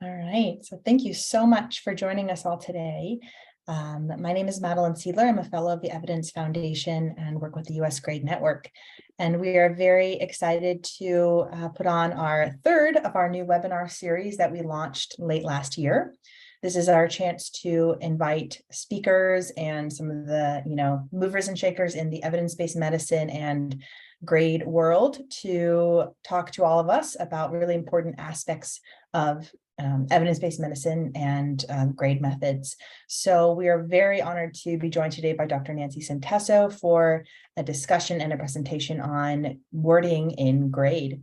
All right, so thank you so much for joining us all today. My name is Madeline Seidler. I'm a fellow of the Evidence Foundation and work with the US Grade Network. And we are very excited to put on our third of our new webinar series that we launched late last year. This is our chance to invite speakers and some of the, movers and shakers in the evidence-based medicine and grade world to talk to all of us about really important aspects of evidence-based medicine and grade methods. So we are very honored to be joined today by Dr. Nancy Santesso for a discussion and a presentation on wording in grade.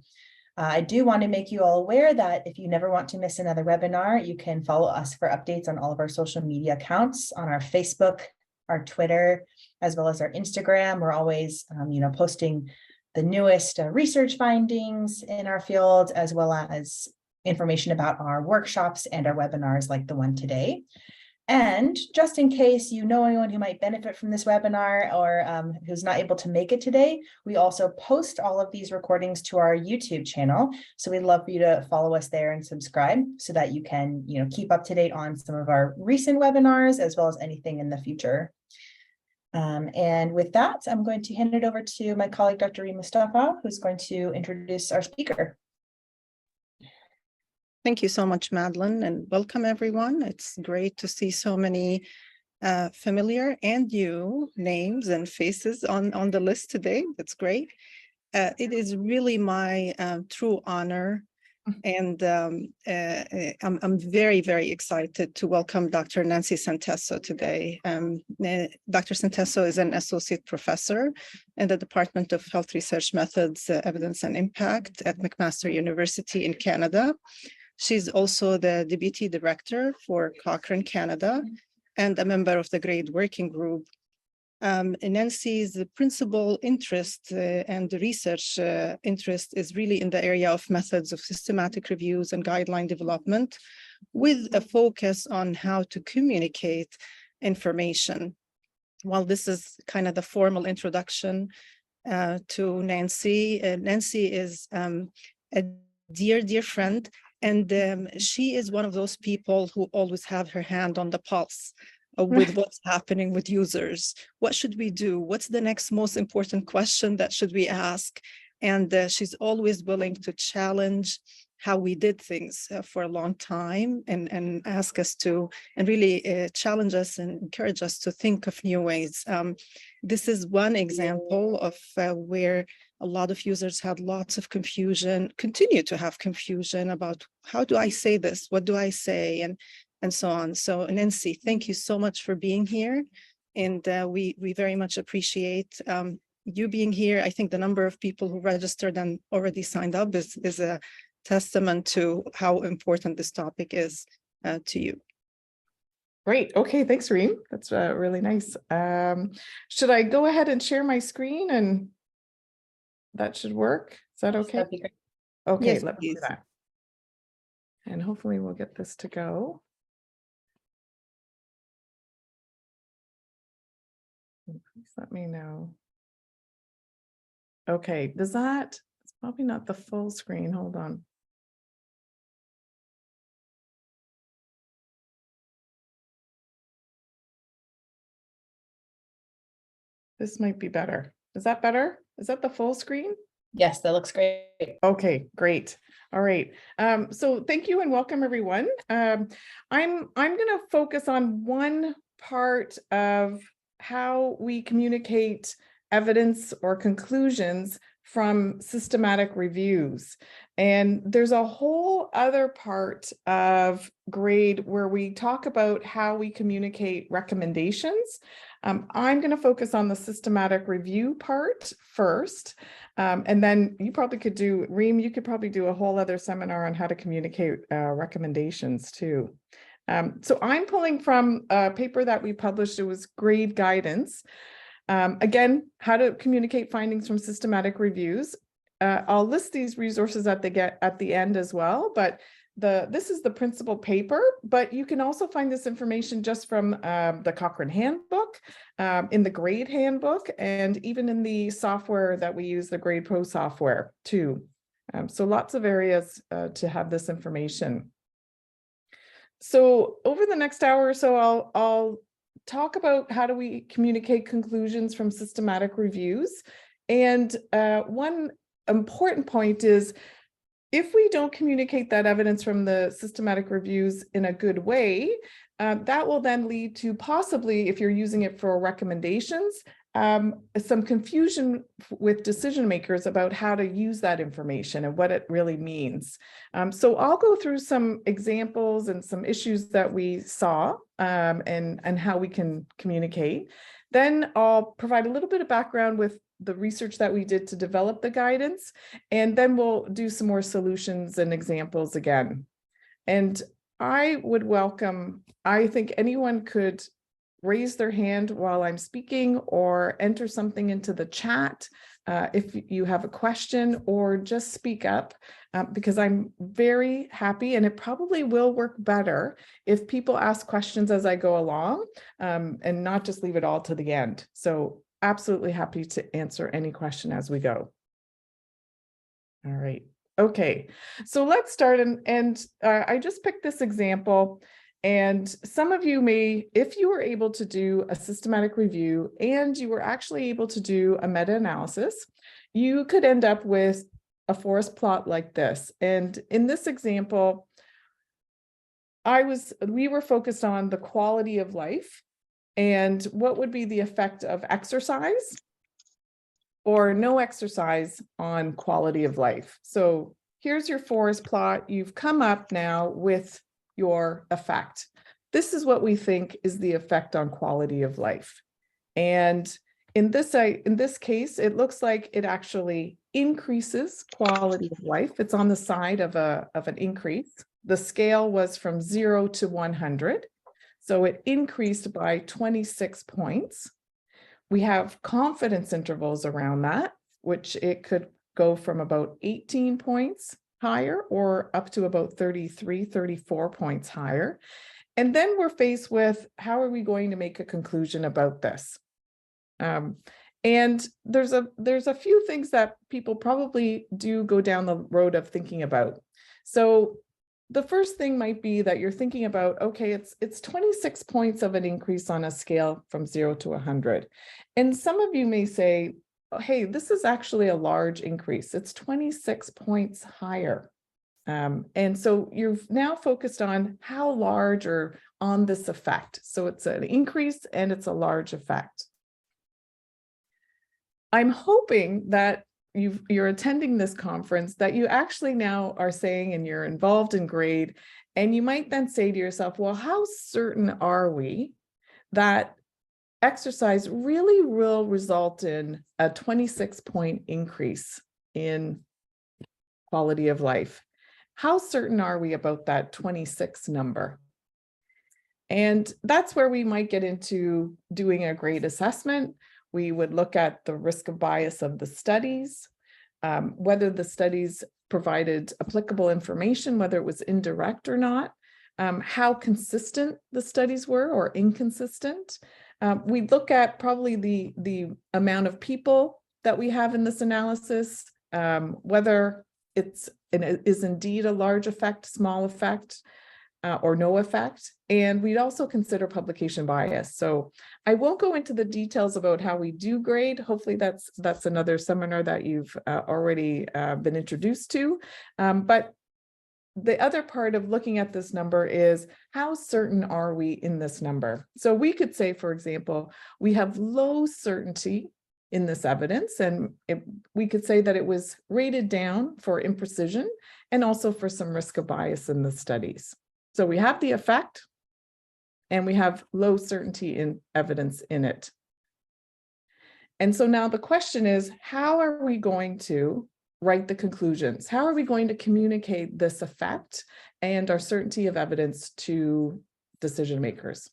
I do want to make you all aware that if you never want to miss another webinar, you can follow us for updates on all of our social media accounts on our Facebook, our Twitter, as well as our Instagram. We're always, posting the newest research findings in our field, as well as information about our workshops and our webinars like the one today. And just in case you know anyone who might benefit from this webinar or who's not able to make it today, we also post all of these recordings to our YouTube channel. So we'd love for you to follow us there and subscribe so that you can, keep up to date on some of our recent webinars as well as anything in the future. And with that, I'm going to hand it over to my colleague, Dr. Reem Mustafa, who's going to introduce our speaker. Thank you so much, Madeline, and welcome everyone. It's great to see so many familiar and new names and faces on the list today. That's great. It is really my true honor, and I'm very, very excited to welcome Dr. Nancy Santesso today. Dr. Santesso is an associate professor in the Department of Health Research Methods, Evidence and Impact at McMaster University in Canada. She's also the Deputy Director for Cochrane Canada and a member of the GRADE Working Group. Nancy's principal interest and research interest is really in the area of methods of systematic reviews and guideline development, with a focus on how to communicate information. While this is kind of the formal introduction to Nancy, Nancy is a dear friend. And she is one of those people who always have her hand on the pulse with what's happening with users. What should we do? What's the next most important question that should we ask? And she's always willing to challenge how we did things for a long time and ask us to, and really challenge us and encourage us to think of new ways. This is one example of where a lot of users had lots of confusion, continue to have confusion about how do I say this? What do I say? And so on. So Nancy, thank you so much for being here. And we very much appreciate you being here. I think the number of people who registered and already signed up is a testament to how important this topic is to you. Great. Okay, thanks, Reem. That's really nice. Should I go ahead and share my screen and that should work? Is that okay? That'd be great. Okay, Yes, let's do that. And hopefully we'll get this to go. Please let me know. Okay, it's probably not the full screen. Hold on. This might be better. Is that better? Is that the full screen? Yes, that looks great. Okay, great. All right. So thank you and welcome everyone. I'm going to focus on one part of how we communicate evidence or conclusions from systematic reviews. And there's a whole other part of grade where we talk about how we communicate recommendations. I'm going to focus on the systematic review part first. And then you probably could do, Reem, you could probably do a whole other seminar on how to communicate recommendations too. So I'm pulling from a paper that we published. It was Grade Guidance. Again, how to communicate findings from systematic reviews. I'll list these resources at the end as well, but this is the principal paper, but you can also find this information just from the Cochrane Handbook, in the Grade Handbook, and even in the software that we use, the Grade Pro software too. So lots of areas to have this information. So over the next hour or so, I'll talk about how do we communicate conclusions from systematic reviews. And one important point is, if we don't communicate that evidence from the systematic reviews in a good way, that will then lead to possibly, if you're using it for recommendations, some confusion with decision makers about how to use that information and what it really means. So I'll go through some examples and some issues that we saw and how we can communicate. Then I'll provide a little bit of background with the research that we did to develop the guidance, and then we'll do some more solutions and examples again. And I would welcome, I think anyone could raise their hand while I'm speaking or enter something into the chat if you have a question, or just speak up because I'm very happy, and it probably will work better if people ask questions as I go along and not just leave it all to the end. So absolutely happy to answer any question as we go. All right. Okay, so let's start. And I just picked this example. And some of you may, if you were able to do a systematic review and you were actually able to do a meta-analysis, you could end up with a forest plot like this. And in this example, we were focused on the quality of life and what would be the effect of exercise or no exercise on quality of life. So here's your forest plot. You've come up now with your effect. This is what we think is the effect on quality of life. And in this case, it looks like it actually increases quality of life. It's on the side of an increase. The scale was from 0 to 100. So it increased by 26 points. We have confidence intervals around that, which it could go from about 18 points higher or up to about 33, 34 points higher. And then we're faced with, how are we going to make a conclusion about this? And there's a few things that people probably do go down the road of thinking about. So the first thing might be that you're thinking about, okay, it's 26 points of an increase on a scale from 0 to 100. And some of you may say, oh, hey, this is actually a large increase. It's 26 points higher. And so you've now focused on how large or on this effect. So it's an increase and it's a large effect. I'm hoping that you're attending this conference, that you actually now are saying, and you're involved in grade, and you might then say to yourself, well, how certain are we that exercise really will result in a 26-point increase in quality of life? How certain are we about that 26 number? And that's where we might get into doing a grade assessment. We would look at the risk of bias of the studies, whether the studies provided applicable information, whether it was indirect or not, how consistent the studies were or inconsistent. We look at probably the amount of people that we have in this analysis, whether it is indeed a large effect, small effect, or no effect. And we'd also consider publication bias. So I won't go into the details about how we do grade. Hopefully that's another seminar that you've already been introduced to. But the other part of looking at this number is, how certain are we in this number? So we could say, for example, we have low certainty in this evidence, and we could say that it was rated down for imprecision and also for some risk of bias in the studies. So we have the effect and we have low certainty in evidence in it. And so now the question is, how are we going to write the conclusions? How are we going to communicate this effect and our certainty of evidence to decision makers?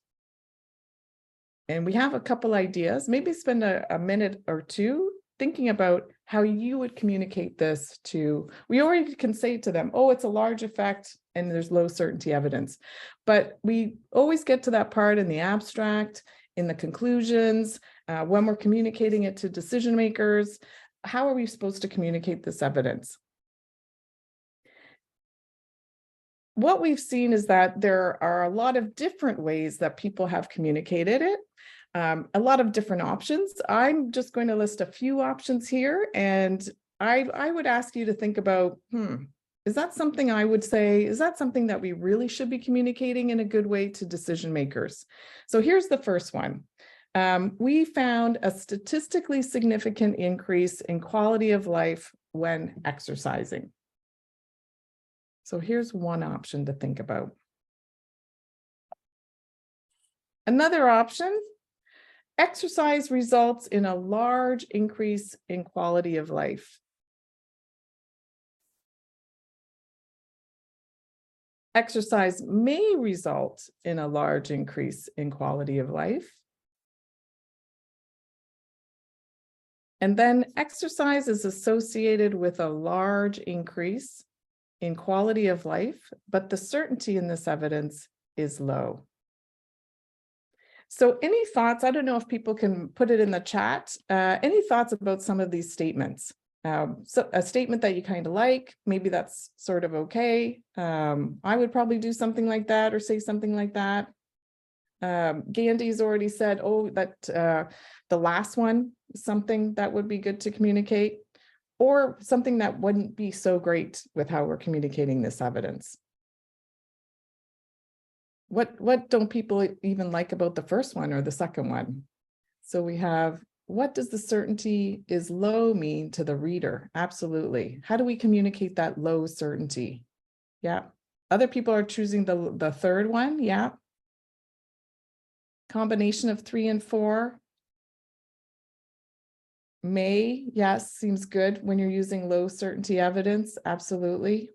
And we have a couple ideas. Maybe spend a minute or two thinking about how you would communicate this to, we already can say to them, oh, it's a large effect and there's low certainty evidence. But we always get to that part in the abstract, in the conclusions, when we're communicating it to decision makers. How are we supposed to communicate this evidence? what we've seen is that there are a lot of different ways that people have communicated it, a lot of different options. I'm just going to list a few options here, and I would ask you to think about, is that something I would say, is that something that we really should be communicating in a good way to decision makers? So here's the first one. We found a statistically significant increase in quality of life when exercising. So here's one option to think about. Another option, exercise results in a large increase in quality of life. Exercise may result in a large increase in quality of life. And then exercise is associated with a large increase in quality of life, but the certainty in this evidence is low. So any thoughts? I don't know if people can put it in the chat. Any thoughts about some of these statements? So a statement that you kind of like, maybe that's sort of okay. I would probably do something like that or say something like that. Gandhi's already said, oh, that the last one, something that would be good to communicate, or something that wouldn't be so great with how we're communicating this evidence. What don't people even like about the first one or the second one? So we have, what does the certainty is low mean to the reader? Absolutely. How do we communicate that low certainty? Yeah. Other people are choosing the third one. Yeah. Combination of 3 and 4. May, yes, seems good when you're using low certainty evidence. Absolutely.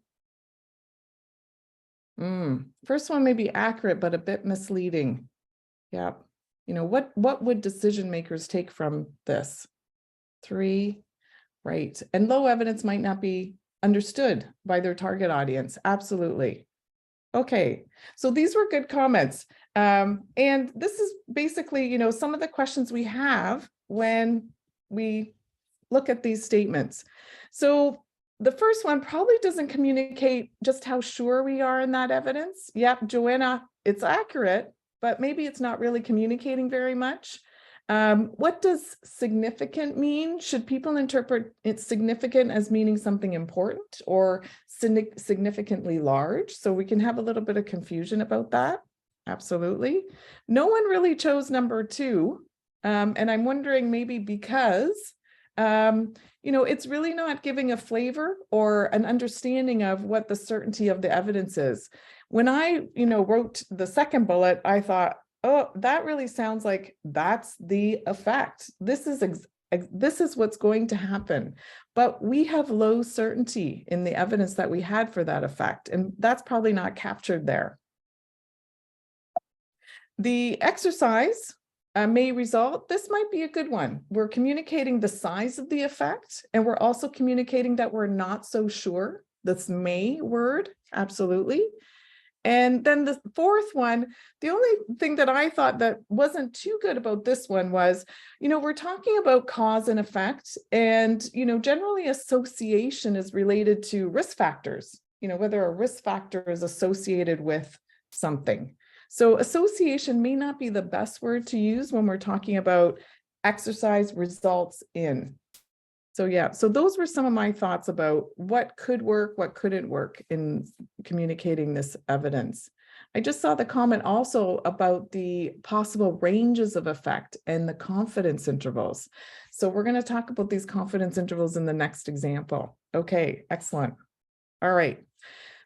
First one may be accurate, but a bit misleading. Yeah. You know, what would decision makers take from this? 3, right. And low evidence might not be understood by their target audience. Absolutely. Okay, so these were good comments. And this is basically, you know, some of the questions we have when we look at these statements. So the first one probably doesn't communicate just how sure we are in that evidence. Yep, Joanna, it's accurate, but maybe it's not really communicating very much. What does significant mean? Should people interpret it significant as meaning something important or significantly large? So we can have a little bit of confusion about that. Absolutely. No one really chose number 2. And I'm wondering maybe because, you know, it's really not giving a flavor or an understanding of what the certainty of the evidence is. When I, you know, wrote the second bullet, I thought, oh, that really sounds like that's the effect. This is what's going to happen. But we have low certainty in the evidence that we had for that effect, and that's probably not captured there. The exercise may result, this might be a good one. We're communicating the size of the effect, and we're also communicating that we're not so sure. This may word, absolutely. And then the fourth one, the only thing that I thought that wasn't too good about this one was, you know, we're talking about cause and effect, and, you know, generally association is related to risk factors, you know, whether a risk factor is associated with something. So association may not be the best word to use when we're talking about exercise results in. So yeah, so those were some of my thoughts about what could work, what couldn't work in communicating this evidence. I just saw the comment also about the possible ranges of effect and the confidence intervals. So we're going to talk about these confidence intervals in the next example. Okay, excellent. All right.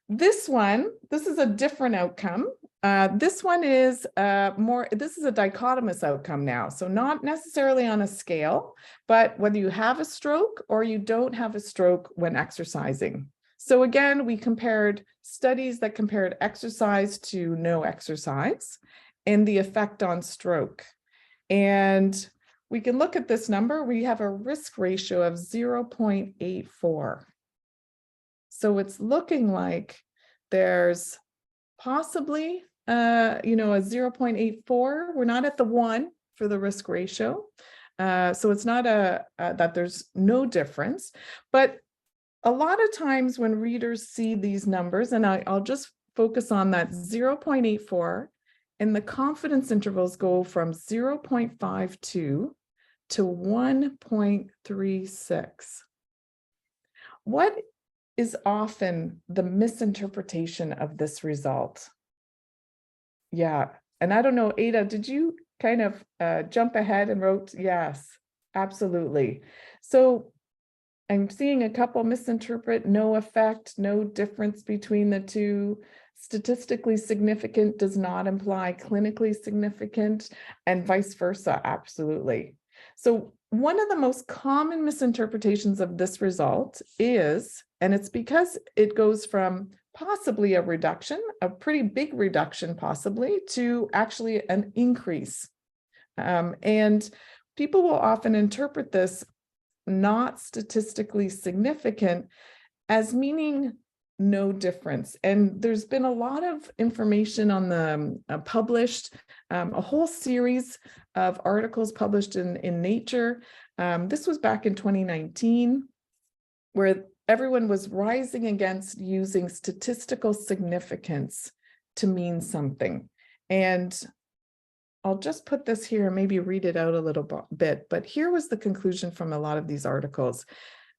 This is a different outcome. This one is this is a dichotomous outcome now. So not necessarily on a scale, but whether you have a stroke or you don't have a stroke when exercising. So again, we compared studies that compared exercise to no exercise and the effect on stroke. And we can look at this number. We have a risk ratio of 0.84. So it's looking like there's possibly, you know, a 0.84. We're not at the 1 for the risk ratio. So it's not that there's no difference. But a lot of times when readers see these numbers, and I'll just focus on that 0.84, and the confidence intervals go from 0.52 to 1.36. What is often the misinterpretation of this result? Yeah, and I don't know, Ada, did you kind of jump ahead and wrote, yes, absolutely. So I'm seeing a couple misinterpret no effect, no difference between the two. Statistically significant does not imply clinically significant, and vice versa, absolutely. So one of the most common misinterpretations of this result is, and it's because it goes from possibly a reduction, a pretty big reduction possibly, to actually an increase. And people will often interpret this not statistically significant as meaning no difference. And there's been a lot of information on the published, a whole series of articles published in Nature. This was back in 2019, where everyone was rising against using statistical significance to mean something. And I'll just put this here and maybe read it out a little bit, but here was the conclusion from a lot of these articles.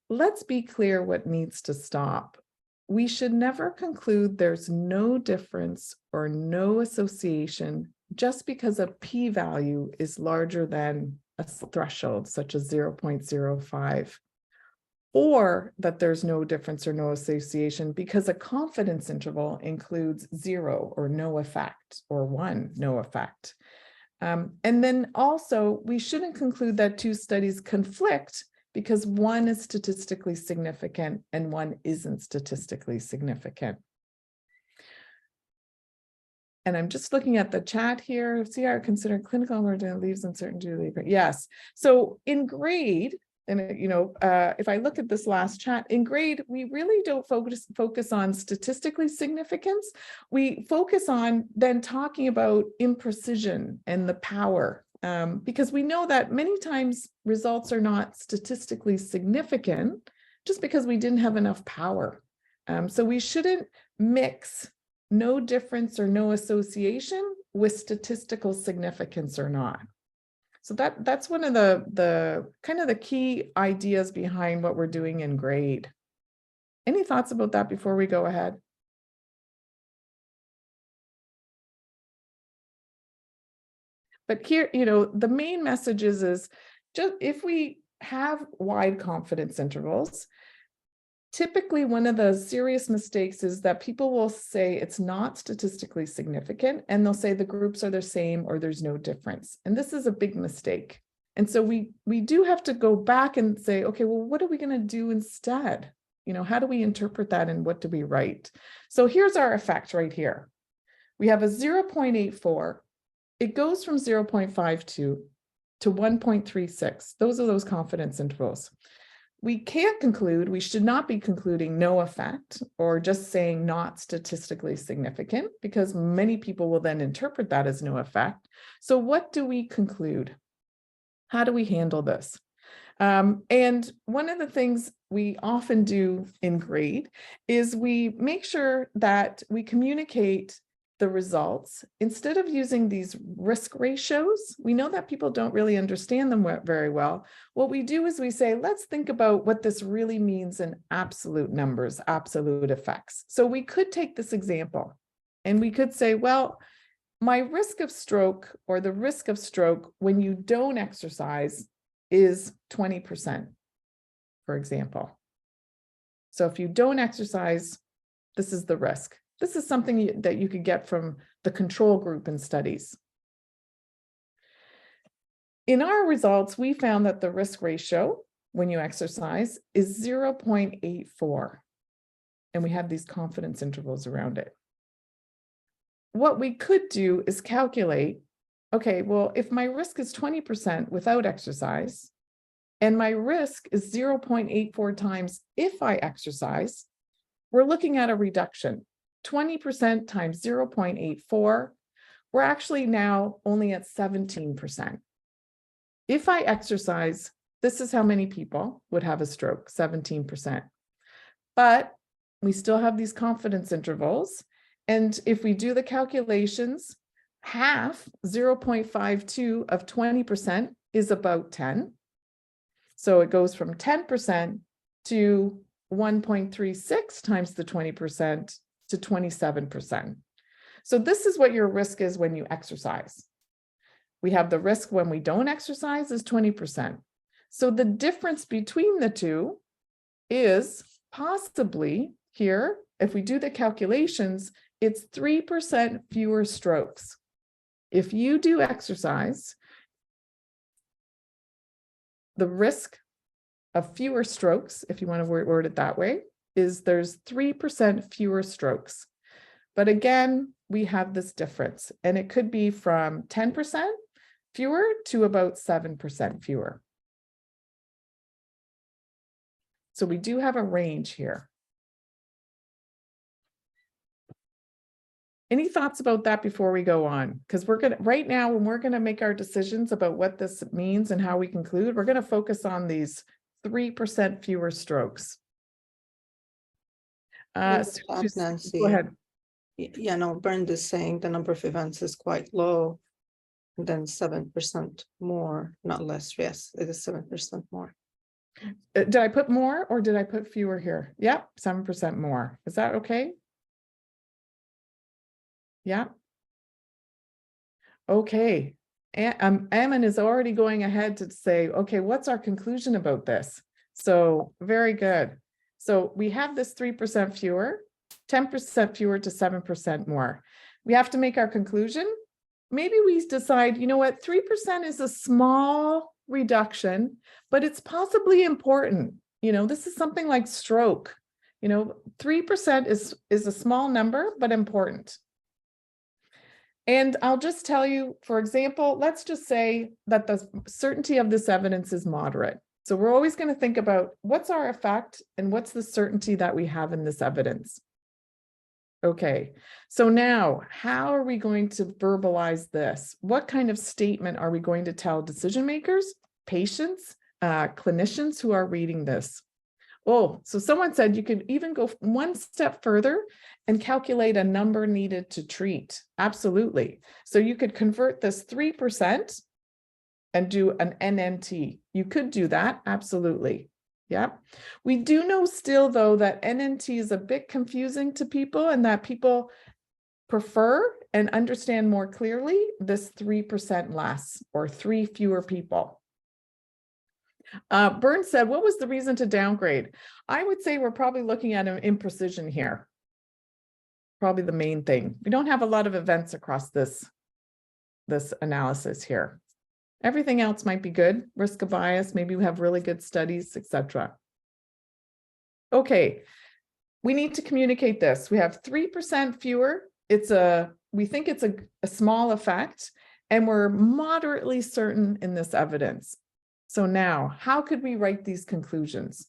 Let's be clear what needs to stop. We should never conclude there's no difference or no association just because a p-value is larger than a threshold, such as 0.05, or that there's no difference or no association because a confidence interval includes 0 or no effect, or 1, no effect. And then also, we shouldn't conclude that two studies conflict because one is statistically significant and one isn't statistically significant. And I'm just looking at the chat here. CR considered clinical emergent leaves uncertainty. Yes. So in grade, and if I look at this last chat, in grade, we really don't focus on statistically significance. We focus on then talking about imprecision and the power, because we know that many times results are not statistically significant just because we didn't have enough power. So we shouldn't mix no difference or no association with statistical significance or not. So that's one of the kind of the key ideas behind what we're doing in grade. Any thoughts about that before we go ahead? But here, the main message is just if we have wide confidence intervals, typically one of the serious mistakes is that people will say it's not statistically significant, and they'll say the groups are the same or there's no difference. And this is a big mistake. And so we do have to go back and say, okay, well, what are we going to do instead? How do we interpret that and what do we write? So here's our effect right here. We have a 0.84. It goes from 0.52 to 1.36. Those are those confidence intervals. We can't conclude, we should not be concluding no effect or just saying not statistically significant, because many people will then interpret that as no effect. So what do we conclude? How do we handle this? And one of the things we often do in grade is we make sure that we communicate the results. Instead of using these risk ratios, we know that people don't really understand them very well. What we do is we say, let's think about what this really means in absolute numbers, absolute effects. So we could take this example and we could say, well, my risk of stroke, or the risk of stroke when you don't exercise, is 20%, for example. So if you don't exercise, this is the risk. This is something that you could get from the control group in studies. In our results, we found that the risk ratio when you exercise is 0.84, and we have these confidence intervals around it. What we could do is calculate, okay, well, if my risk is 20% without exercise, and my risk is 0.84 times if I exercise, we're looking at a reduction. 20% times 0.84, we're actually now only at 17%. If I exercise, this is how many people would have a stroke, 17%. But we still have these confidence intervals, And if we do the calculations, half, 0.52 of 20% is about 10. So it goes from 10% to 1.36 times the 20% to 27%. So this is what your risk is when you exercise. We have the risk when we don't exercise is 20%. So the difference between the two is possibly here, if we do the calculations, it's 3% fewer strokes. If you do exercise, the risk of fewer strokes, if you want to word it that way, is there's 3% fewer strokes. But again, we have this difference, and it could be from 10% fewer to about 7% fewer. So we do have a range here. Any thoughts about that before we go on? Because we're going to, right now, when we're going to make our decisions about what this means and how we conclude, we're going to focus on these 3% fewer strokes. Nancy. Go ahead. Yeah, no, Brenda is saying the number of events is quite low, and then 7% more, not less. Yes, it is 7% more. Did I put more or did I put fewer here? Yep, 7% more. Is that okay? Yeah. Okay. Ammon is already going ahead to say, okay, what's our conclusion about this? So very good. So we have this 3% fewer, 10% fewer to 7% more. We have to make our conclusion. Maybe we decide, you know what, 3% is a small reduction, but it's possibly important. You know, this is something like stroke. You know, 3% is a small number, but important. And I'll just tell you, for example, let's just say that the certainty of this evidence is moderate. So we're always going to think about what's our effect and what's the certainty that we have in this evidence. Okay, so now how are we going to verbalize this? What kind of statement are we going to tell decision makers, patients, clinicians who are reading this? Oh, so someone said you could even go one step further and calculate a number needed to treat. Absolutely. So you could convert this 3% and do an NNT. You could do that. Absolutely. Yeah. We do know still, though, that NNT is a bit confusing to people and that people prefer and understand more clearly this 3% less or 3 fewer people. Burns said, what was the reason to downgrade? I would say we're probably looking at an imprecision here. Probably the main thing. We don't have a lot of events across this analysis here. Everything else might be good. Risk of bias, maybe we have really good studies, etc. Okay, we need to communicate this. We have 3% fewer. We think it's a small effect, and we're moderately certain in this evidence. So now, how could we write these conclusions?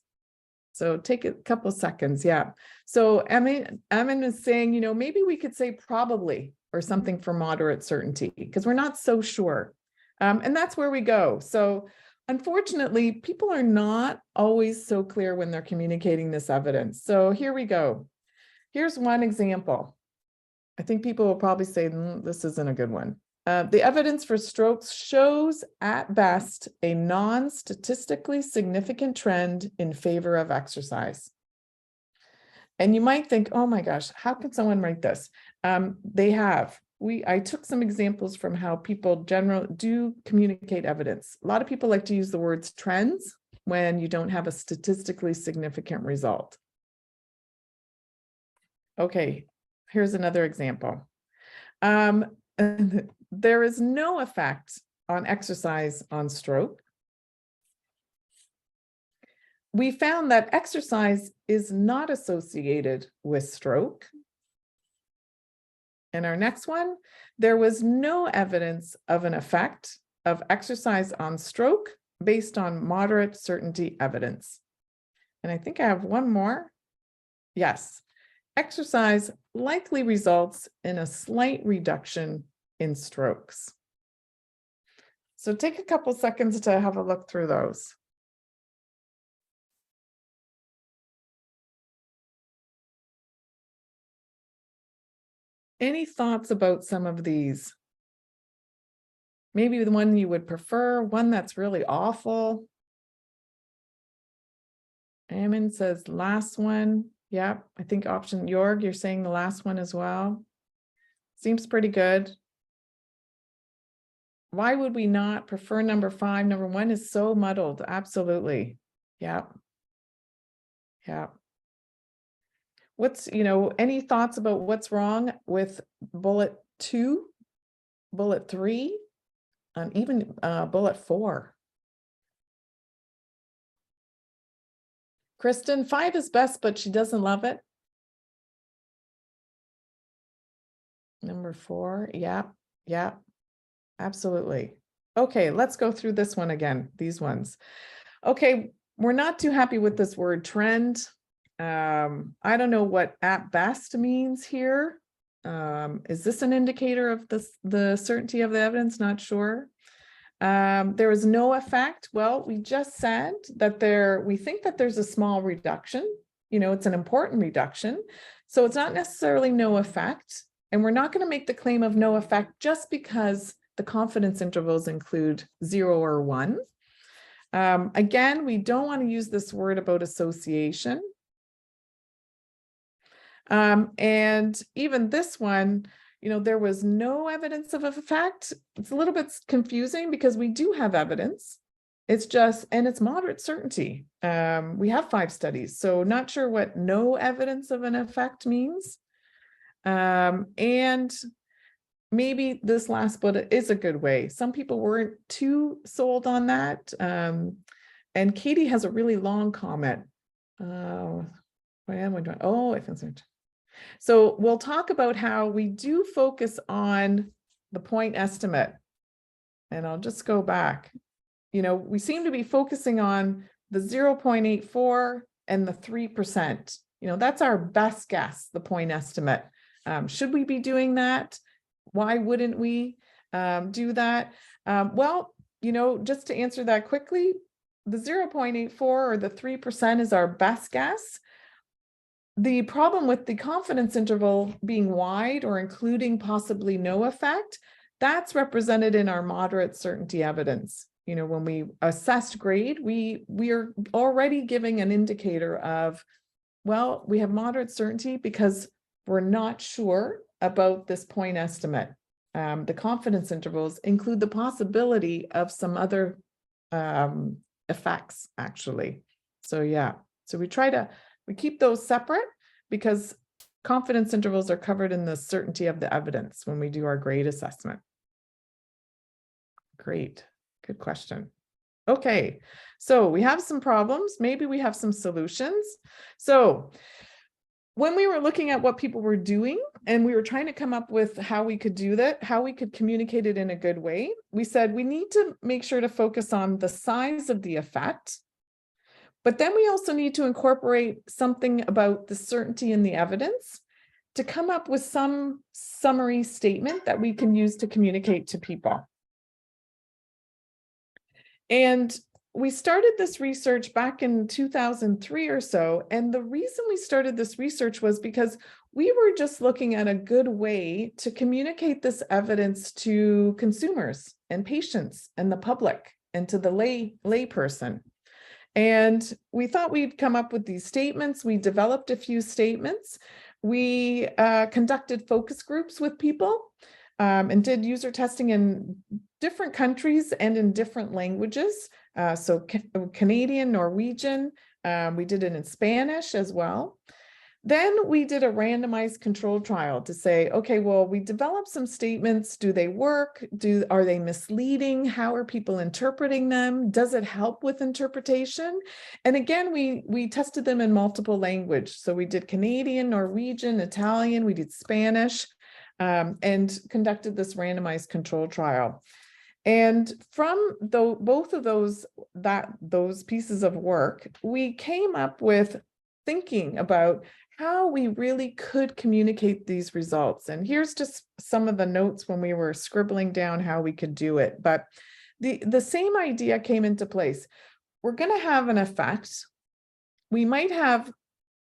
So take a couple of seconds, yeah. So Emin is saying, you know, maybe we could say probably or something for moderate certainty because we're not so sure. And that's where we go. So unfortunately, people are not always so clear when they're communicating this evidence. So here we go. Here's one example. I think people will probably say, this isn't a good one. The evidence for strokes shows at best a non-statistically significant trend in favor of exercise. And you might think, oh my gosh, how can someone write this? They have. I took some examples from how people generally do communicate evidence. A lot of people like to use the words trends when you don't have a statistically significant result. Okay, here's another example. There is no effect on exercise on stroke. We found that exercise is not associated with stroke. And our next one, there was no evidence of an effect of exercise on stroke based on moderate certainty evidence. And I think I have one more. Yes, exercise likely results in a slight reduction in strokes. So take a couple seconds to have a look through those. Any thoughts about some of these? Maybe the one you would prefer, one that's really awful. Ammon says last one. Yeah, I think option Jorg, you're saying the last one as well. Seems pretty good. Why would we not prefer number 5? Number 1 is so muddled. Absolutely. Yeah. Yeah. What's, any thoughts about what's wrong with bullet 2, bullet 3, and even bullet 4? Kristen, 5 is best, but she doesn't love it. Number 4. Yeah. Yeah. Absolutely. Okay, let's go through this one again, these ones. Okay, we're not too happy with this word trend. I don't know what at best means here. Is this an indicator of the certainty of the evidence? Not sure. There is no effect. Well, we just said that we think that there's a small reduction. It's an important reduction. So it's not necessarily no effect. And we're not going to make the claim of no effect just because the confidence intervals include 0 or 1. Again, we don't want to use this word about association. And even this one, there was no evidence of effect. It's a little bit confusing because we do have evidence. And it's moderate certainty. We have 5 studies, so not sure what no evidence of an effect means. And maybe this last bullet is a good way. Some people weren't too sold on that. And Katie has a really long comment. What am I doing? Oh, I found it. So we'll talk about how we do focus on the point estimate. And I'll just go back. We seem to be focusing on the 0.84 and the 3%. That's our best guess, the point estimate. Should we be doing that? Why wouldn't we do that? Well, just to answer that quickly, the 0.84 or the 3% is our best guess. The problem with the confidence interval being wide or including possibly no effect, that's represented in our moderate certainty evidence. When we assessed grade, we are already giving an indicator of, well, we have moderate certainty because we're not sure about this point estimate. The confidence intervals include the possibility of some other effects, actually. So yeah, so we keep those separate because confidence intervals are covered in the certainty of the evidence when we do our grade assessment. Great, good question. Okay, so we have some problems. Maybe we have some solutions. So when we were looking at what people were doing and we were trying to come up with how we could do that, how we could communicate it in a good way, we said we need to make sure to focus on the size of the effect, but then we also need to incorporate something about the certainty in the evidence to come up with some summary statement that we can use to communicate to people. And we started this research back in 2003 or so. And the reason we started this research was because we were just looking at a good way to communicate this evidence to consumers and patients and the public and to the lay person. And we thought we'd come up with these statements. We developed a few statements. We conducted focus groups with people and did user testing in different countries and in different languages. So Canadian, Norwegian, we did it in Spanish as well. Then we did a randomized control trial to say, okay, well, we developed some statements. Do they work? Are they misleading? How are people interpreting them? Does it help with interpretation? And again, we tested them in multiple languages. So we did Canadian, Norwegian, Italian, we did Spanish, and conducted this randomized control trial. And from both of those pieces of work, we came up with thinking about how we really could communicate these results. And here's just some of the notes when we were scribbling down how we could do it. But the same idea came into place. We're going to have an effect. We might have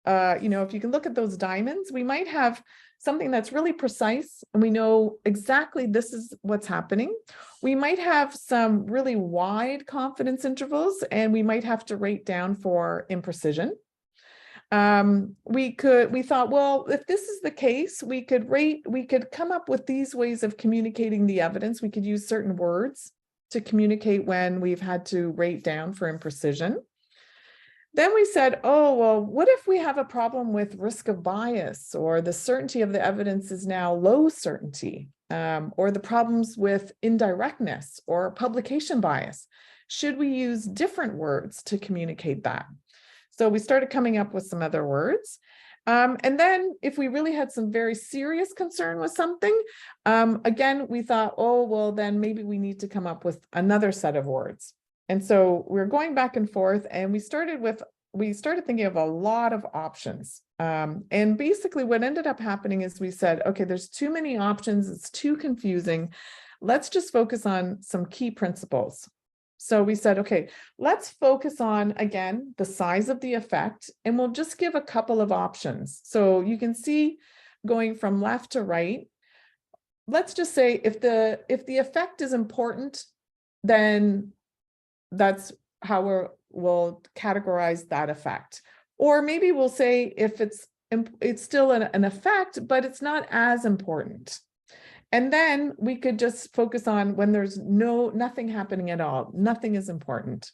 if you can look at those diamonds, we might have something that's really precise and we know exactly this is what's happening. We might have some really wide confidence intervals and we might have to rate down for imprecision. We thought, well, if this is the case, we could come up with these ways of communicating the evidence. We could use certain words to communicate when we've had to rate down for imprecision. Then we said, oh, well, what if we have a problem with risk of bias, or the certainty of the evidence is now low certainty, or the problems with indirectness or publication bias? Should we use different words to communicate that? So we started coming up with some other words. And then if we really had some very serious concern with something, again, we thought, oh, well, then maybe we need to come up with another set of words. And so we're going back and forth, and we started thinking of a lot of options. And basically what ended up happening is we said, okay, there's too many options. It's too confusing. Let's just focus on some key principles. So we said, okay, let's focus on, again, the size of the effect, and we'll just give a couple of options. So you can see going from left to right, let's just say if the effect is important, then that's how we'll categorize that effect. Or maybe we'll say if it's still an effect, but it's not as important. And then we could just focus on when there's nothing happening at all. Nothing is important.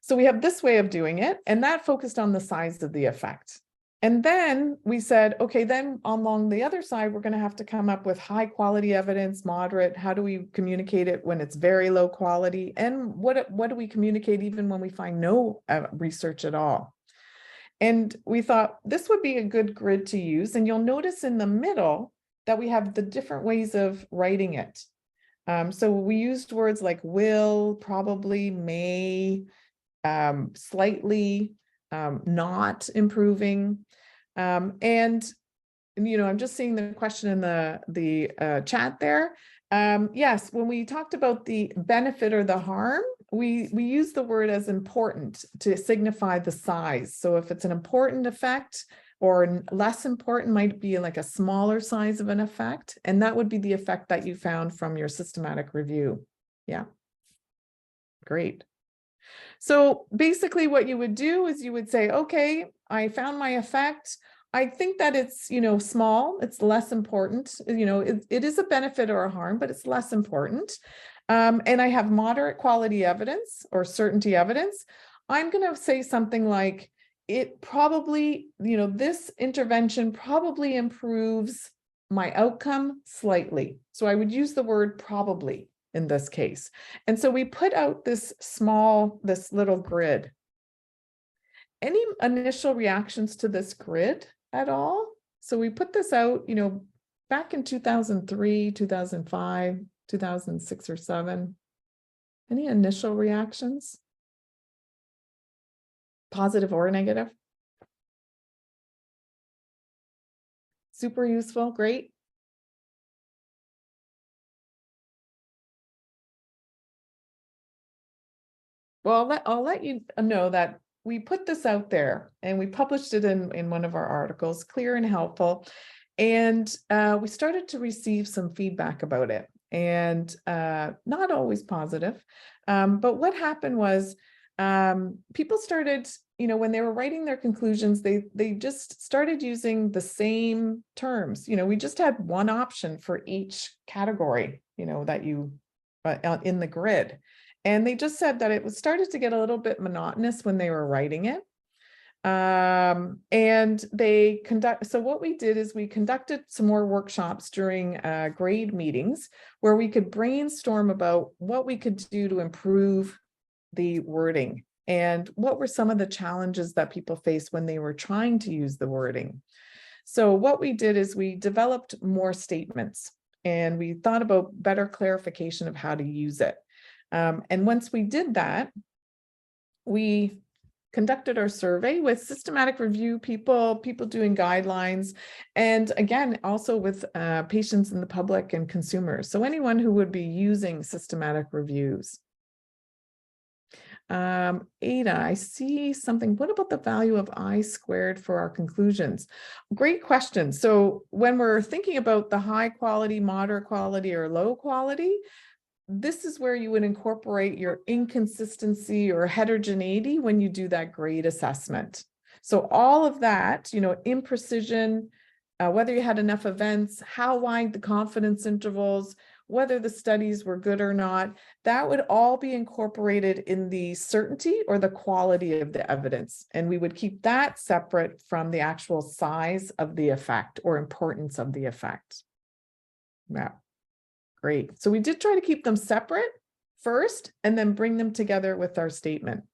So we have this way of doing it, and that focused on the size of the effect. And then we said, okay, then along the other side, we're going to have to come up with high quality evidence, moderate. How do we communicate it when it's very low quality? And what do we communicate even when we find no research at all? And we thought this would be a good grid to use. And you'll notice in the middle that we have the different ways of writing it. So we used words like will, probably, may, slightly, not improving. And I'm just seeing the question in the chat there. Yes, when we talked about the benefit or the harm, we use the word as important to signify the size. So if it's an important effect, or less important, might be like a smaller size of an effect. And that would be the effect that you found from your systematic review. Yeah, great. So basically what you would do is you would say, okay, I found my effect. I think that it's, small, it's less important. It is a benefit or a harm, but it's less important. And I have moderate quality evidence or certainty evidence. I'm going to say something like, it probably, this intervention probably improves my outcome slightly. So I would use the word probably in this case. And so we put out this little grid. Any initial reactions to this grid at all? So we put this out, back in 2003, 2005, 2006 or 7. Any initial reactions? Positive or negative? Super useful, great. Well, I'll let you know that we put this out there and we published it in one of our articles, clear and helpful. And we started to receive some feedback about it, and not always positive. But what happened was people started, when they were writing their conclusions, they just started using the same terms. We just had one option for each category, that you in the grid. And they just said that it started to get a little bit monotonous when they were writing it. And so what we did is we conducted some more workshops during grade meetings where we could brainstorm about what we could do to improve the wording and what were some of the challenges that people faced when they were trying to use the wording. So what we did is we developed more statements and we thought about better clarification of how to use it. And once we did that, we conducted our survey with systematic review people doing guidelines, and again, also with patients in the public and consumers. So anyone who would be using systematic reviews. Ada, I see something. What about the value of I squared for our conclusions? Great question. So when we're thinking about the high quality, moderate quality, or low quality, this is where you would incorporate your inconsistency or heterogeneity when you do that grade assessment. So all of that, imprecision, whether you had enough events, how wide the confidence intervals, whether the studies were good or not, that would all be incorporated in the certainty or the quality of the evidence. And we would keep that separate from the actual size of the effect or importance of the effect. Yeah, great. So we did try to keep them separate first and then bring them together with our statement.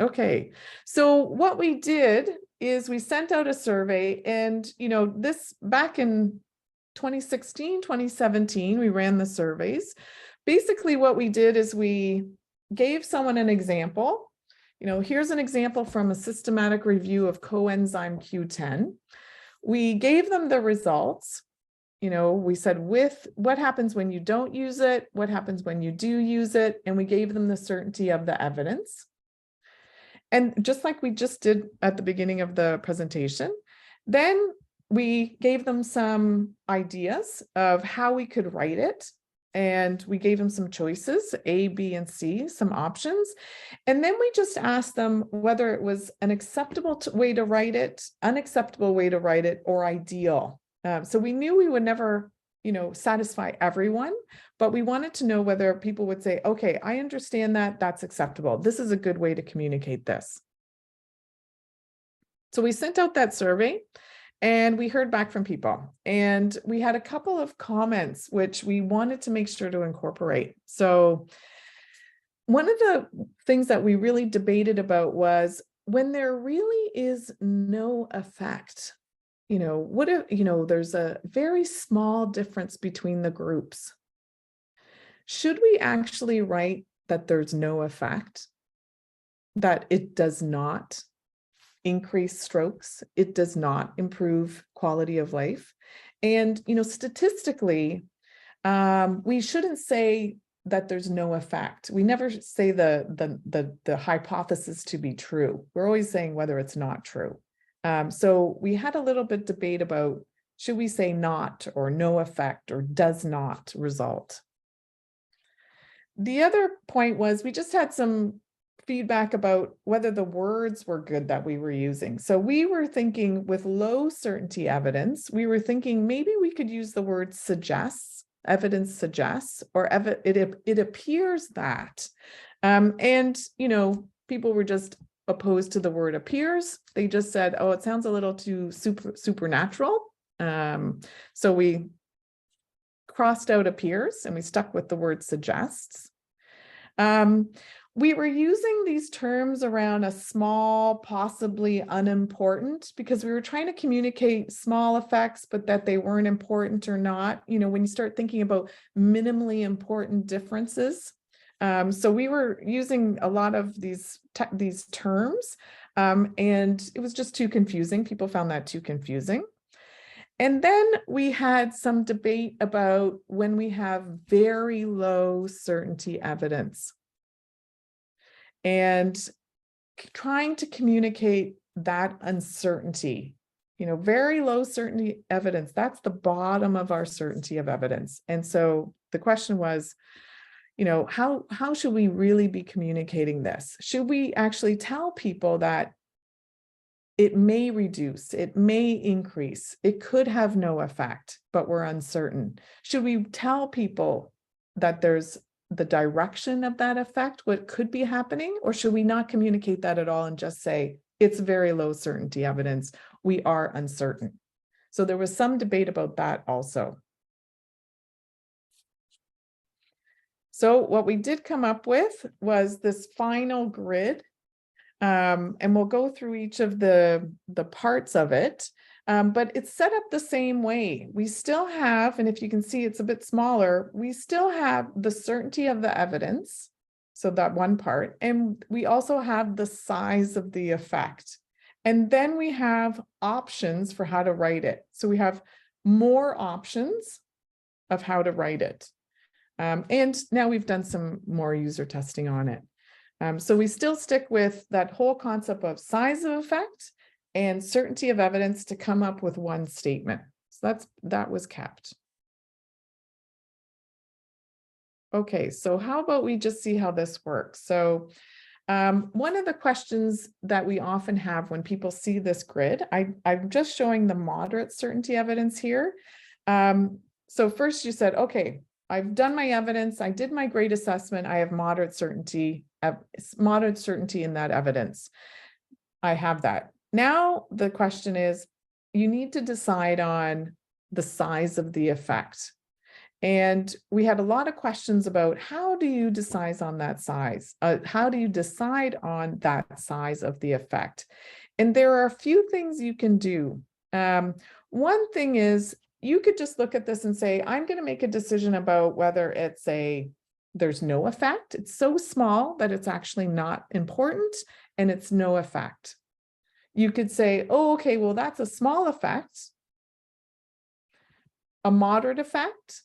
Okay, so what we did is we sent out a survey, and this back in 2016, 2017, we ran the surveys. Basically, what we did is we gave someone an example. Here's an example from a systematic review of coenzyme Q10. We gave them the results. We said what happens when you don't use it, what happens when you do use it, and we gave them the certainty of the evidence. And just like we just did at the beginning of the presentation, then we gave them some ideas of how we could write it. And we gave them some choices, A, B, and C, some options. And then we just asked them whether it was an acceptable way to write it, unacceptable way to write it, or ideal. So we knew we would never, satisfy everyone, but we wanted to know whether people would say, okay, I understand that, that's acceptable. This is a good way to communicate this. So we sent out that survey and we heard back from people, and we had a couple of comments which we wanted to make sure to incorporate. So one of the things that we really debated about was when there really is no effect, what if, there's a very small difference between the groups. Should we actually write that there's no effect, that it does not increase strokes, it does not improve quality of life? And, statistically, we shouldn't say that there's no effect. We never say the hypothesis to be true. We're always saying whether it's not true. So we had a little bit debate about, should we say not or no effect or does not result? The other point was we just had some feedback about whether the words were good that we were using. So we were thinking with low certainty evidence, we were thinking maybe we could use the word suggests, evidence suggests, or it appears that. And, people were just opposed to the word appears. They just said, oh, it sounds a little too supernatural. So we crossed out appears and we stuck with the word suggests. We were using these terms around a small, possibly unimportant, because we were trying to communicate small effects, but that they weren't important or not. When you start thinking about minimally important differences. So we were using a lot of these terms, and it was just too confusing. People found that too confusing. And then we had some debate about when we have very low certainty evidence and trying to communicate that uncertainty. Very low certainty evidence, that's the bottom of our certainty of evidence. And so the question was, how should we really be communicating this? Should we actually tell people that it may reduce, it may increase, it could have no effect, but we're uncertain? Should we tell people that there's the direction of that effect, what could be happening, or should we not communicate that at all and just say it's very low certainty evidence, we are uncertain? So there was some debate about that also. So what we did come up with was this final grid, and we'll go through each of the parts of it, but it's set up the same way. We still have, and if you can see it's a bit smaller, we still have the certainty of the evidence, so that one part, and we also have the size of the effect. And then we have options for how to write it. So we have more options of how to write it. And now we've done some more user testing on it. So we still stick with that whole concept of size of effect and certainty of evidence to come up with one statement. So that was kept. Okay, so how about we just see how this works? So one of the questions that we often have when people see this grid, I'm just showing the moderate certainty evidence here. So first you said, okay, I've done my evidence, I did my grade assessment, I have moderate certainty in that evidence. I have that. Now the question is, you need to decide on the size of the effect. And we had a lot of questions about how do you decide on that size? How do you decide on that size of the effect? And there are a few things you can do. One thing is you could just look at this and say, I'm going to make a decision about whether there's no effect. It's so small that it's actually not important and it's no effect. You could say, oh, okay, well, that's a small effect, a moderate effect,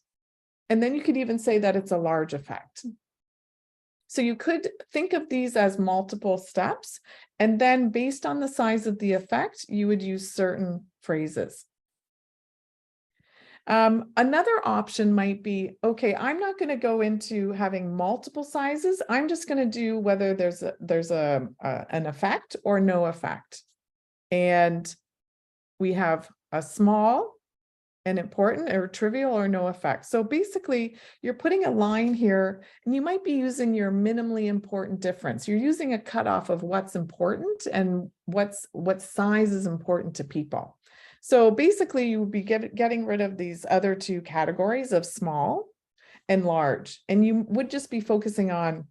and then you could even say that it's a large effect. So you could think of these as multiple steps, and then based on the size of the effect, you would use certain phrases. Another option might be, okay, I'm not going to go into having multiple sizes. I'm just going to do whether there's an effect or no effect. And we have a small, an important, or trivial, or no effect. So basically, you're putting a line here, and you might be using your minimally important difference. You're using a cutoff of what's important and what size is important to people. So basically, you would be getting rid of these other two categories of small and large, and you would just be focusing on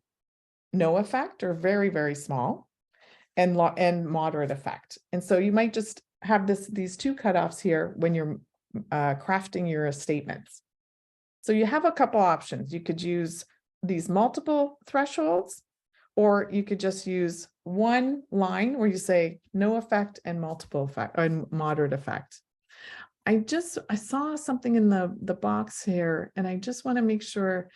no effect or very, very small and moderate effect. And so you might just have these two cutoffs here when you're crafting your statements. So you have a couple options. You could use these multiple thresholds, or you could just use one line where you say no effect and multiple effect and moderate effect. I saw something in the box here, and I just want to make sure.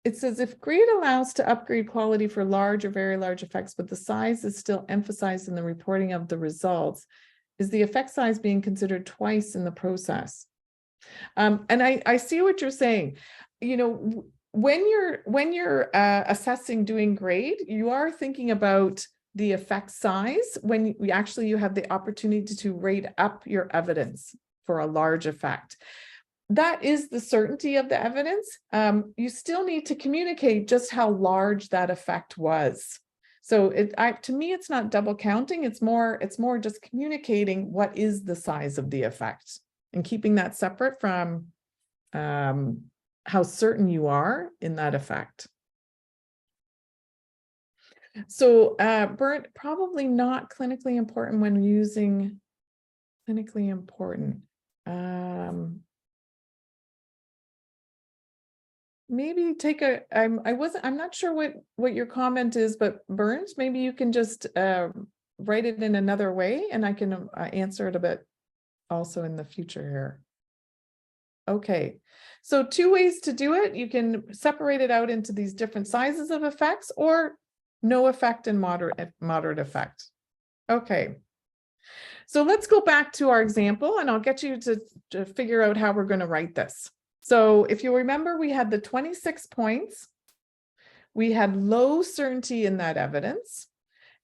It says if grade allows to upgrade quality for large or very large effects, but the size is still emphasized in the reporting of the results, is the effect size being considered twice in the process? And I see what you're saying. You know, when you're assessing doing grade, you are thinking about the effect size when you have the opportunity to rate up your evidence for a large effect. That is the certainty of the evidence. You still need to communicate just how large that effect was. So to me, it's not double counting. It's more just communicating what is the size of the effect and keeping that separate from how certain you are in that effect. So Bernd, probably not clinically important when using clinically important. Maybe take I'm not sure what your comment is, but Bernd, maybe you can just write it in another way, and I can answer it a bit also in the future here. Okay, so two ways to do it. You can separate it out into these different sizes of effects, or no effect and moderate effect. Okay, so let's go back to our example, and I'll get you to figure out how we're going to write this. So if you remember, we had the 26 points. We had low certainty in that evidence.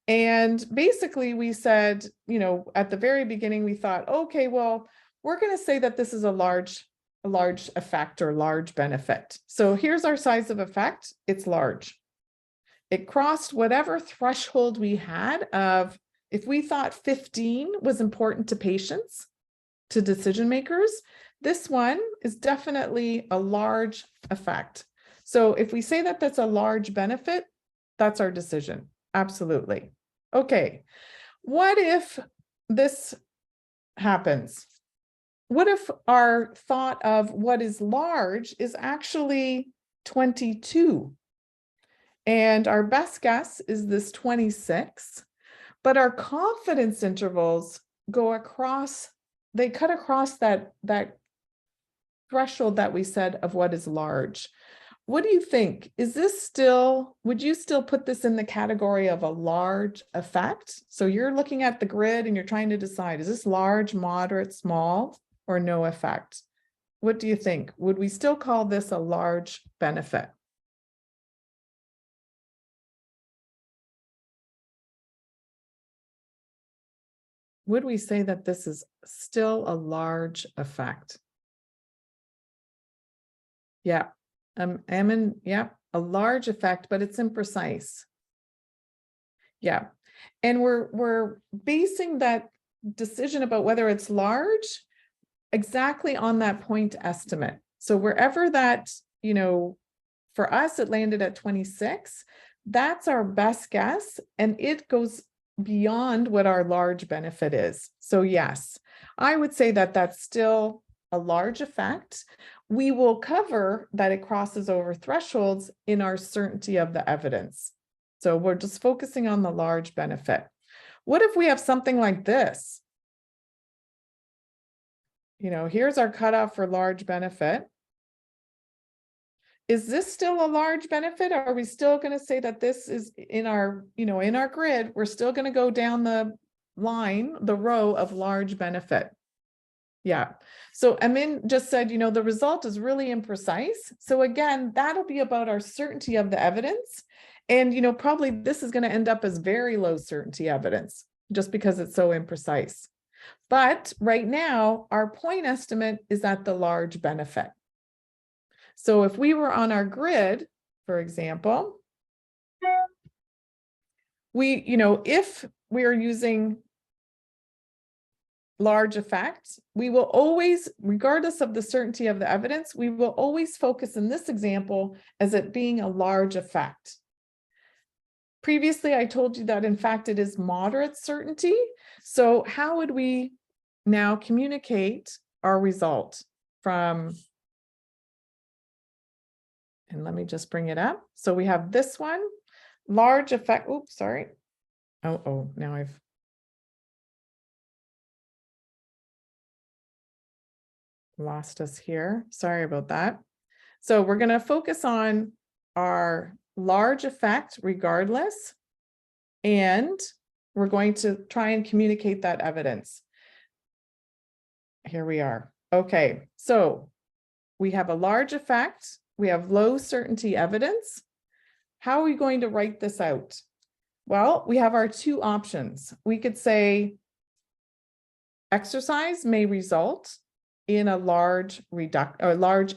And basically we said, you know, at the very beginning, we thought, okay, well, we're going to say that this is a large effect or large benefit. So here's our size of effect. It's large. It crossed whatever threshold we had of, if we thought 15 was important to patients, to decision makers, this one is definitely a large effect. So if we say that that's a large benefit, that's our decision. Absolutely. Okay. What if this happens? What if our thought of what is large is actually 22? And our best guess is this 26, but our confidence intervals go across, they cut across that threshold that we said of what is large. what do you think? Is this still, would you still put this in the category of a large effect? So you're looking at the grid and you're trying to decide, is this large, moderate, small, or no effect? What do you think? Would we still call this a large benefit? Would we say that this is still a large effect? Yeah, yeah, a large effect, but it's imprecise. Yeah, and we're basing that decision about whether it's large exactly on that point estimate. So wherever that, for us, it landed at 26. That's our best guess, and it goes beyond what our large benefit is. So yes, I would say that that's still a large effect. We will cover that it crosses over thresholds in our certainty of the evidence. So we're just focusing on the large benefit. What if we have something like this? Here's our cutoff for large benefit. Is this still a large benefit? Or are we still going to say that this is in our, in our grid, we're still going to go down the line, the row of large benefit? Yeah. So Amin just said, the result is really imprecise. So again, that'll be about our certainty of the evidence. And, probably this is going to end up as very low certainty evidence just because it's so imprecise. But right now, our point estimate is at the large benefit. So if we were on our grid, for example, if we are using large effect, we will always, regardless of the certainty of the evidence, we will always focus in this example as it being a large effect. Previously, I told you that in fact it is moderate certainty. So how would we now communicate our result from, and let me just bring it up. So we have this one, large effect, oops, sorry. Oh, now I've lost us here. Sorry about that. So we're going to focus on our large effect regardless, and we're going to try and communicate that evidence. Here we are. Okay, so we have a large effect. We have low certainty evidence. How are we going to write this out? Well, we have our two options. We could say exercise may result in a large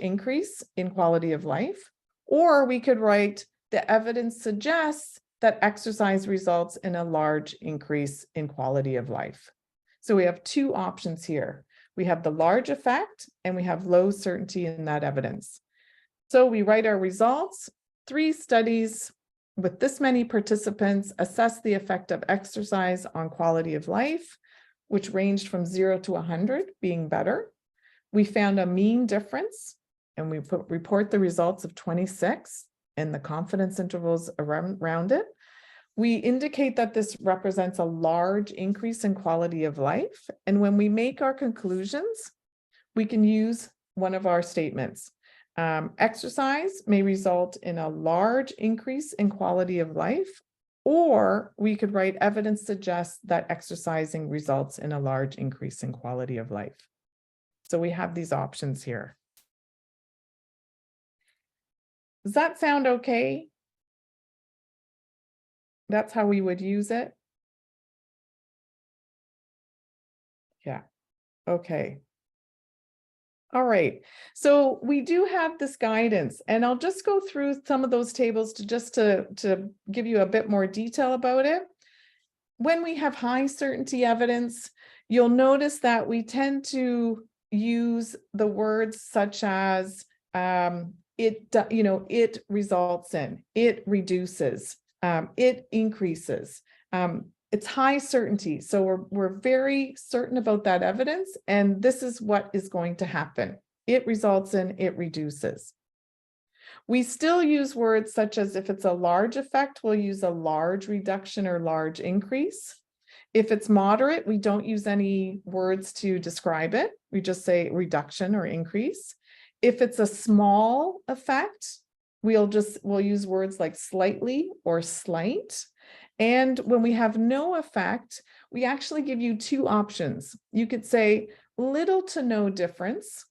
increase in quality of life, or we could write the evidence suggests that exercise results in a large increase in quality of life. So we have two options here. We have the large effect and we have low certainty in that evidence. So we write our results. 3 studies with this many participants assessed the effect of exercise on quality of life, which ranged from 0 to 100, being better. We found a mean difference, and we report the results of 26 and the confidence intervals around it. We indicate that this represents a large increase in quality of life. And when we make our conclusions, we can use one of our statements. Exercise may result in a large increase in quality of life, or we could write evidence suggests that exercising results in a large increase in quality of life. So we have these options here. Does that sound okay? That's how we would use it. Yeah. Okay. All right. So we do have this guidance, and I'll just go through some of those tables to give you a bit more detail about it. When we have high certainty evidence, you'll notice that we tend to use the words such as it results in, it reduces, it increases. It's high certainty. So we're very certain about that evidence, and this is what is going to happen. It results in, it reduces. We still use words such as, if it's a large effect, we'll use a large reduction or large increase. If it's moderate, we don't use any words to describe it. We just say reduction or increase. If it's a small effect, we'll use words like slightly or slight. And when we have no effect, we actually give you two options. You could say little to no difference,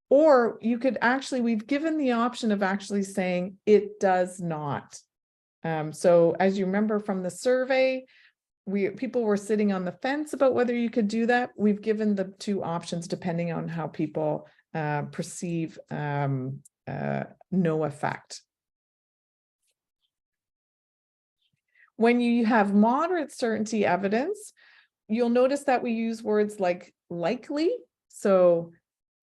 or you could actually, we've given the option of actually saying it does not. So as you remember from the survey, people were sitting on the fence about whether you could do that. We've given the two options depending on how people perceive no effect. When you have moderate certainty evidence, you'll notice that we use words like likely. So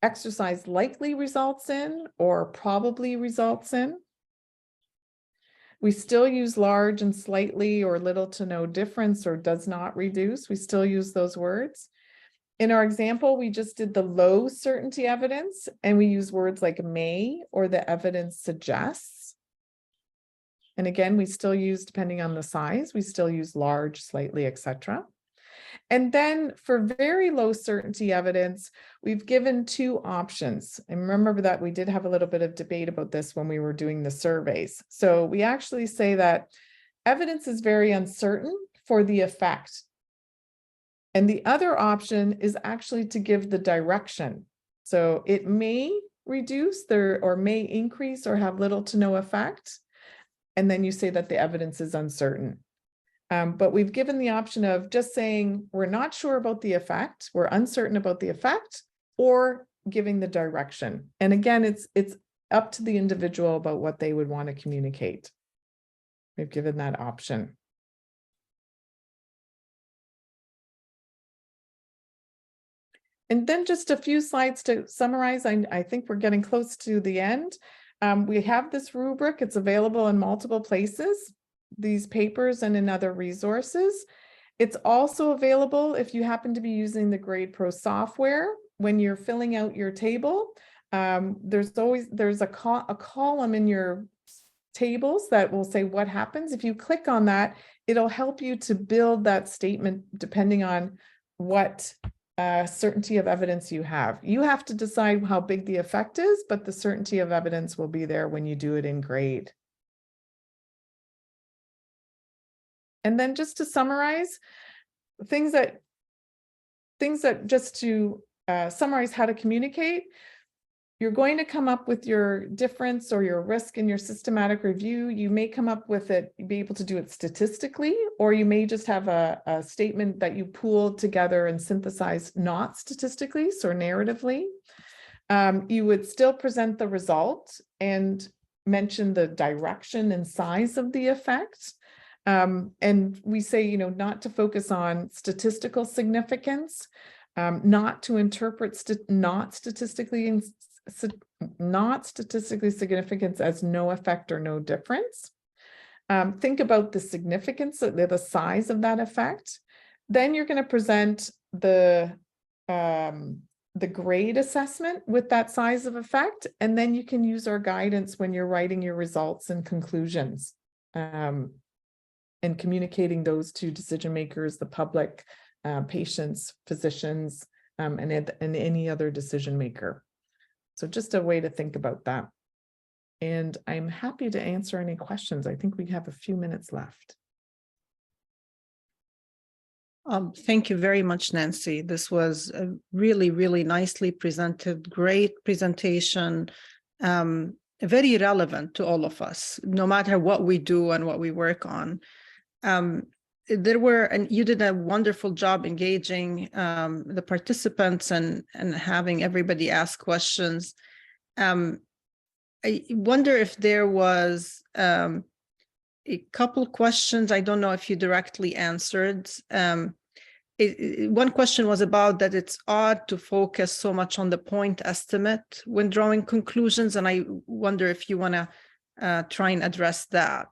exercise likely results in or probably results in. We still use large and slightly or little to no difference or does not reduce. We still use those words. In our example, we just did the low certainty evidence, and we use words like may or the evidence suggests. And again, we still use, depending on the size, we still use large, slightly, etc. And then for very low certainty evidence, we've given two options. And remember that we did have a little bit of debate about this when we were doing the surveys. So we actually say that evidence is very uncertain for the effect. And the other option is actually to give the direction. So it may reduce or may increase or have little to no effect. And then you say that the evidence is uncertain. But we've given the option of just saying we're not sure about the effect, we're uncertain about the effect, or giving the direction. And again, it's up to the individual about what they would want to communicate. We've given that option. And then just a few slides to summarize. I think we're getting close to the end. We have this rubric. It's available in multiple places, these papers and in other resources. It's also available if you happen to be using the GradePro software. When you're filling out your table, there's a column in your tables that will say what happens. If you click on that, it'll help you to build that statement depending on what certainty of evidence you have. You have to decide how big the effect is, but the certainty of evidence will be there when you do it in grade. And then just to summarize, things that just to summarize how to communicate, you're going to come up with your difference or your risk in your systematic review. You may come up with it, be able to do it statistically, or you may just have a statement that you pool together and synthesize not statistically, so narratively. You would still present the result and mention the direction and size of the effect. And we say, not to focus on statistical significance, not to interpret not statistically significance as no effect or no difference. Think about the significance, the size of that effect. Then you're going to present the grade assessment with that size of effect, and then you can use our guidance when you're writing your results and conclusions, and communicating those to decision makers, the public, patients, physicians, and any other decision maker. So just a way to think about that. And I'm happy to answer any questions. I think we have a few minutes left. Thank you very much, Nancy. This was a really, really nicely presented, great presentation, very relevant to all of us, no matter what we do and what we work on. And you did a wonderful job engaging the participants and having everybody ask questions. I wonder if there was a couple questions. I don't know if you directly answered. One question was about that it's odd to focus so much on the point estimate when drawing conclusions, and I wonder if you want to try and address that.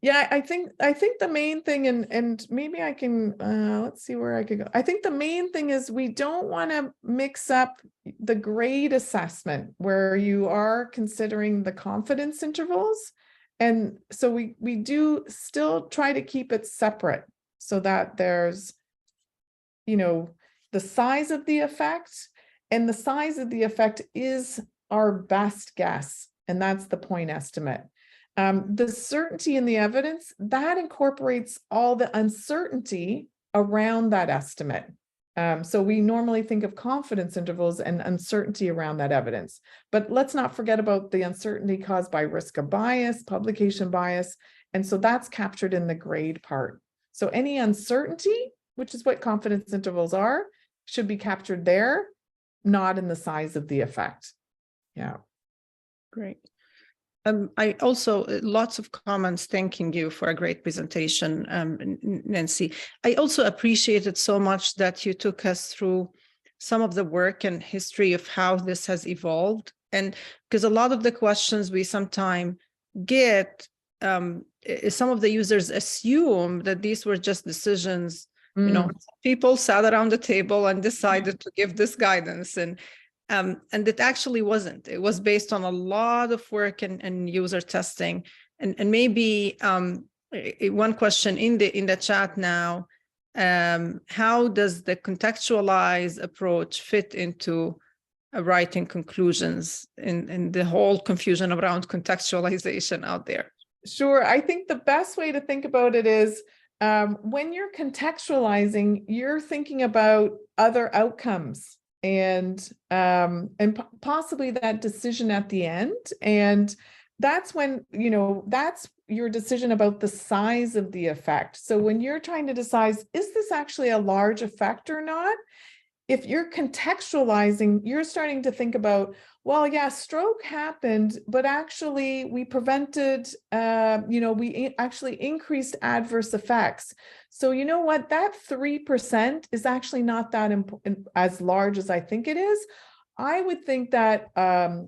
Yeah, I think the main thing, and maybe I can, let's see where I could go. I think the main thing is we don't want to mix up the grade assessment where you are considering the confidence intervals. And so we do still try to keep it separate so that there's, the size of the effect, and the size of the effect is our best guess. and that's the point estimate. The certainty in the evidence, that incorporates all the uncertainty around that estimate. So we normally think of confidence intervals and uncertainty around that evidence, but let's not forget about the uncertainty caused by risk of bias, publication bias, and so that's captured in the grade part. So any uncertainty, which is what confidence intervals are, should be captured there, not in the size of the effect. Yeah. Great. I also, lots of comments thanking you for a great presentation, Nancy. I also appreciated so much that you took us through some of the work and history of how this has evolved. And because a lot of the questions we sometimes get, some of the users assume that these were just decisions, you know, people sat around the table and decided to give this guidance. And it actually wasn't. It was based on a lot of work and user testing. And maybe one question in the chat now, how does the contextualized approach fit into writing conclusions in the whole confusion around contextualization out there? Sure. I think the best way to think about it is when you're contextualizing, you're thinking about other outcomes and possibly that decision at the end. And that's when, you know, that's your decision about the size of the effect. So when you're trying to decide, is this actually a large effect or not? If you're contextualizing, you're starting to think about, well, yeah, stroke happened, but actually we prevented, we actually increased adverse effects. So you know what, that 3% is actually not that as large as I think it is. I would think that a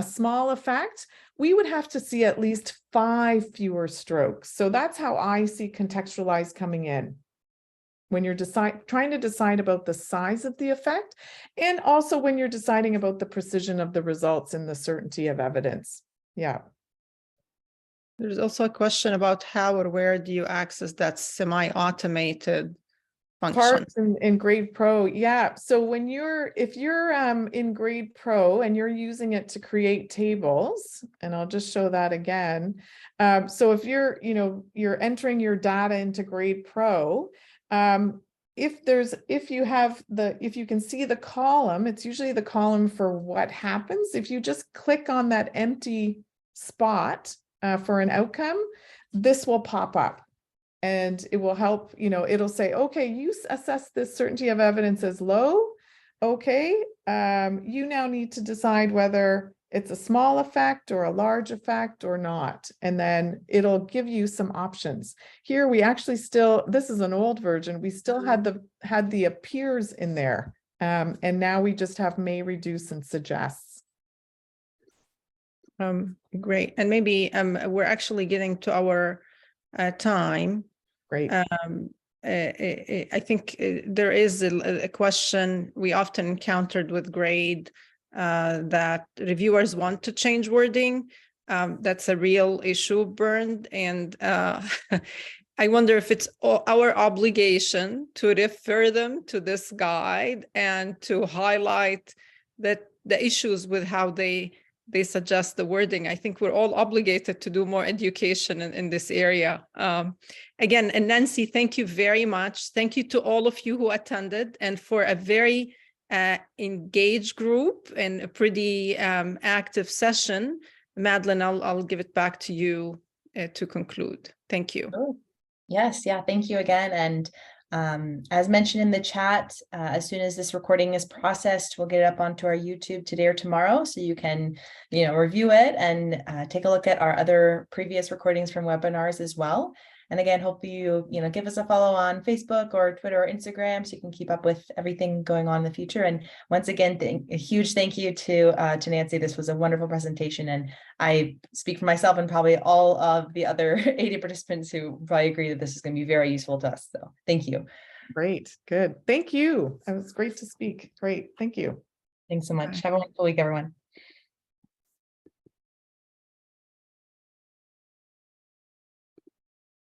small effect, we would have to see at least 5 fewer strokes. So that's how I see contextualized coming in. When you're trying to decide about the size of the effect, and also when you're deciding about the precision of the results and the certainty of evidence. Yeah. There's also a question about how or where do you access that semi-automated function? Parts in Grade Pro. Yeah. So if you're in Grade Pro and you're using it to create tables, and I'll just show that again. So if you're entering your data into Grade Pro, if you can see the column, it's usually the column for what happens. If you just click on that empty spot for an outcome, this will pop up and it will help, it'll say, okay, you assess this certainty of evidence as low. Okay, you now need to decide whether it's a small effect or a large effect or not. And then it'll give you some options. Here we actually this is an old version, we still had the appears in there. And now we just have may, reduce, and suggests. Great. And maybe we're actually getting to our time. Great. I think there is a question we often encountered with grade that reviewers want to change wording. That's a real issue, Bernd. And I wonder if it's our obligation to refer them to this guide and to highlight that the issues with how they suggest the wording. I think we're all obligated to do more education in this area. Again, and Nancy, thank you very much. Thank you to all of you who attended and for a very engaged group and a pretty active session. Madeline, I'll give it back to you to conclude. Thank you. Oh, yes, yeah, thank you again. And as mentioned in the chat, as soon as this recording is processed, we'll get it up onto our YouTube today or tomorrow, so you can, review it and take a look at our other previous recordings from webinars as well. And again, hope you, give us a follow on Facebook or Twitter or Instagram so you can keep up with everything going on in the future. And once again, a huge thank you to Nancy. This was a wonderful presentation. And I speak for myself and probably all of the other 80 participants who probably agree that this is going to be very useful to us. So thank you. Great. Good. Thank you. It was great to speak. Great. Thank you. Thanks so much. Have a wonderful week, everyone.